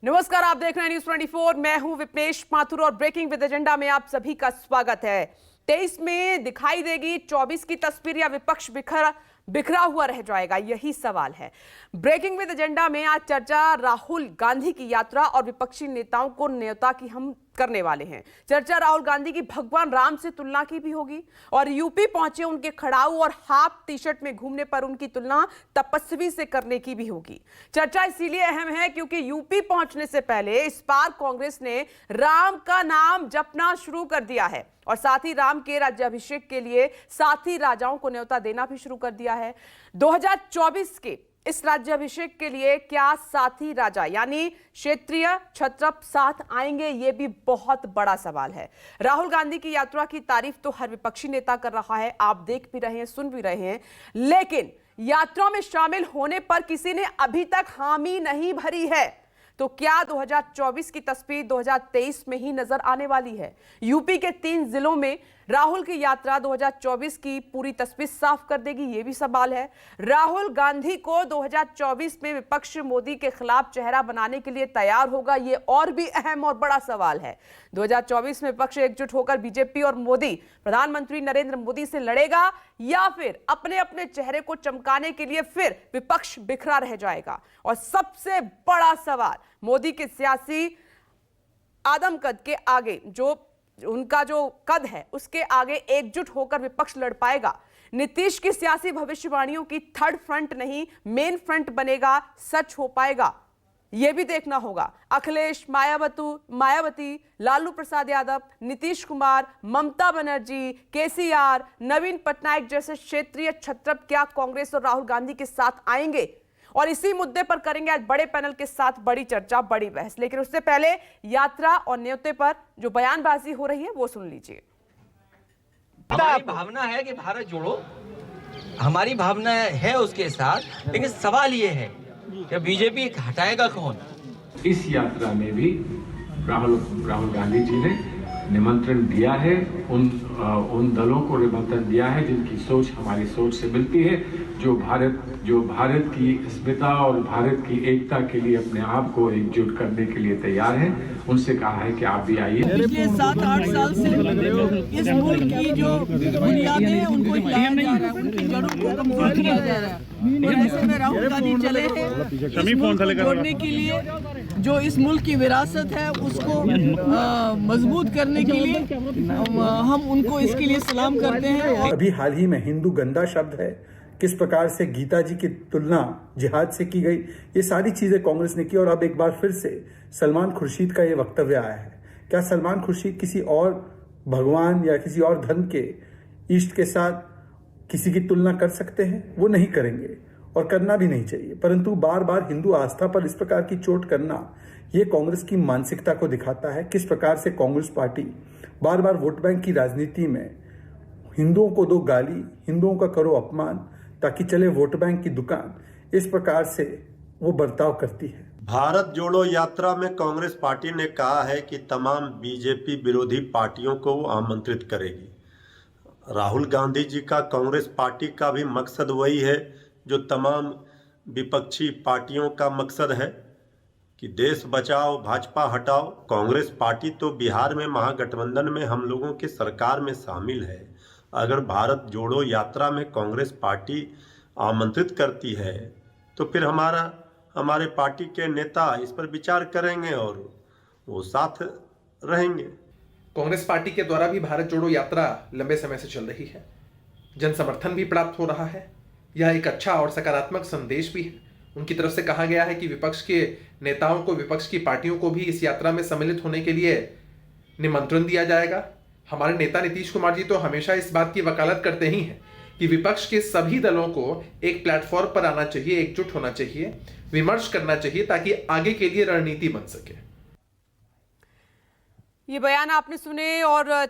नमस्कार, आप देख रहे हैं न्यूज़ 24। मैं हूं विपनेश माथुर और ब्रेकिंग विद एजेंडा में आप सभी का स्वागत है। 23 में दिखाई देगी 24 की तस्वीर या विपक्ष बिखरा हुआ रह जाएगा, यही सवाल है। ब्रेकिंग विद एजेंडा में आज चर्चा राहुल गांधी की यात्रा और विपक्षी नेताओं को न्योता की हम करने वाले हैं। चर्चा राहुल गांधी की भगवान राम से तुलना की भी होगी और यूपी पहुंचे उनके खड़ाऊ और हाफ टी शर्ट में घूमने पर उनकी तुलना तपस्वी से करने की भी होगी। चर्चा इसीलिए अहम है क्योंकि यूपी पहुंचने से पहले इस बार कांग्रेस ने राम का नाम जपना शुरू कर दिया है और साथ ही राम के राज्याभिषेक के लिए साथी राजाओं को न्योता देना भी शुरू कर दिया है। 2024 के इस राज्याभिषेक के लिए क्या साथी राजा यानी क्षेत्रीय क्षत्रप साथ आएंगे, ये भी बहुत बड़ा सवाल है। राहुल गांधी की यात्रा की तारीफ तो हर विपक्षी नेता कर रहा है, आप देख भी रहे हैं, सुन भी रहे हैं, लेकिन यात्रा में शामिल होने पर किसी ने अभी तक हामी नहीं भरी है। तो क्या 2024 की तस्वीर 2023 में ही नजर आने वाली है? यूपी के 3 जिलों में राहुल की यात्रा 2024 की पूरी तस्वीर साफ कर देगी, यह भी सवाल है। राहुल गांधी को 2024 में विपक्ष मोदी के खिलाफ चेहरा बनाने के लिए तैयार होगा, यह और भी अहम और बड़ा सवाल है। 2024 में विपक्ष एकजुट होकर बीजेपी और मोदी प्रधानमंत्री नरेंद्र मोदी से लड़ेगा या फिर अपने अपने चेहरे को चमकाने के लिए फिर विपक्ष बिखरा रह जाएगा। और सबसे बड़ा सवाल, मोदी के सियासी आदमकद के आगे उनका जो कद है उसके आगे एकजुट होकर विपक्ष लड़ पाएगा? नीतीश की सियासी भविष्यवाणियों की थर्ड फ्रंट नहीं मेन फ्रंट बनेगा, सच हो पाएगा? यह भी देखना होगा। अखिलेश, मायावती, लालू प्रसाद यादव, नीतीश कुमार, ममता बनर्जी, केसीआर, नवीन पटनायक जैसे क्षेत्रीय क्षत्रप क्या कांग्रेस और राहुल गांधी के साथ आएंगे? और इसी मुद्दे पर करेंगे आज बड़े पैनल के साथ बड़ी चर्चा, बड़ी बहस। लेकिन उससे पहले यात्रा और न्योते पर जो बयानबाजी हो रही है वो सुन लीजिए। हमारी भावना है कि भारत जोड़ो, हमारी भावना है उसके साथ, लेकिन सवाल ये है कि बीजेपी हटाएगा कौन? इस यात्रा में भी राहुल गांधी जी ने निमंत्रण दिया है, उन दलों को निमंत्रण दिया है जिनकी सोच हमारी सोच से मिलती है, जो भारत की अस्मिता और भारत की एकता के लिए अपने आप को एकजुट करने के लिए तैयार है। उनसे कहा है कि आप भी आइए। पिछले 7-8 साल से इस मुल्क की जो बुनियादें हैं उनको हिलाया जा रहा है, उनकी जड़ों को कमजोर किया जा रहा है। और ऐसे में राहुल गांधी चले हैं इस मुल्क को जोड़ने के लिए, जो इस मुल्क की विरासत है उसको मजबूत करने के लिए हम उनको इसके लिए सलाम करते हैं। अभी हाल ही में हिंदू गंदा शब्द है, किस प्रकार से गीता जी की तुलना जिहाद से की गई, ये सारी चीजें कांग्रेस ने की। और अब एक बार फिर से सलमान खुर्शीद का ये वक्तव्य आया है। क्या सलमान खुर्शीद किसी और भगवान या किसी और धर्म के इष्ट के साथ किसी की तुलना कर सकते हैं? वो नहीं करेंगे और करना भी नहीं चाहिए। परंतु बार बार हिंदू आस्था पर इस प्रकार की चोट करना, ये कांग्रेस की मानसिकता को दिखाता है। किस प्रकार से कांग्रेस पार्टी बार बार वोट बैंक की राजनीति में हिंदुओं को दो गाली, हिंदुओं का करो अपमान ताकि चले वोट बैंक की दुकान, इस प्रकार से वो बर्ताव करती है। भारत जोड़ो यात्रा में कांग्रेस पार्टी ने कहा है कि तमाम बीजेपी विरोधी पार्टियों को वो आमंत्रित करेगी। राहुल गांधी जी का कांग्रेस पार्टी का भी मकसद वही है जो तमाम विपक्षी पार्टियों का मकसद है कि देश बचाओ, भाजपा हटाओ। कांग्रेस पार्टी तो बिहार में महागठबंधन में हम लोगों की सरकार में शामिल है। अगर भारत जोड़ो यात्रा में कांग्रेस पार्टी आमंत्रित करती है तो फिर हमारे पार्टी के नेता इस पर विचार करेंगे और वो साथ रहेंगे। कांग्रेस पार्टी के द्वारा भी भारत जोड़ो यात्रा लंबे समय से चल रही है, जन समर्थन भी प्राप्त हो रहा है। यह एक अच्छा और सकारात्मक संदेश भी है। उनकी तरफ से कहा गया है कि विपक्ष के नेताओं को, विपक्ष की पार्टियों को भी इस यात्रा में सम्मिलित होने के लिए निमंत्रण दिया जाएगा। हमारे नेता नीतीश कुमार जी तो हमेशा इस बात की वकालत करते ही हैं कि विपक्ष के सभी दलों को एक प्लेटफॉर्म पर आना चाहिए, एकजुट होना चाहिए, विमर्श करना चाहिए ताकि आगे के लिए रणनीति बन सके। ये बयान आपने सुने और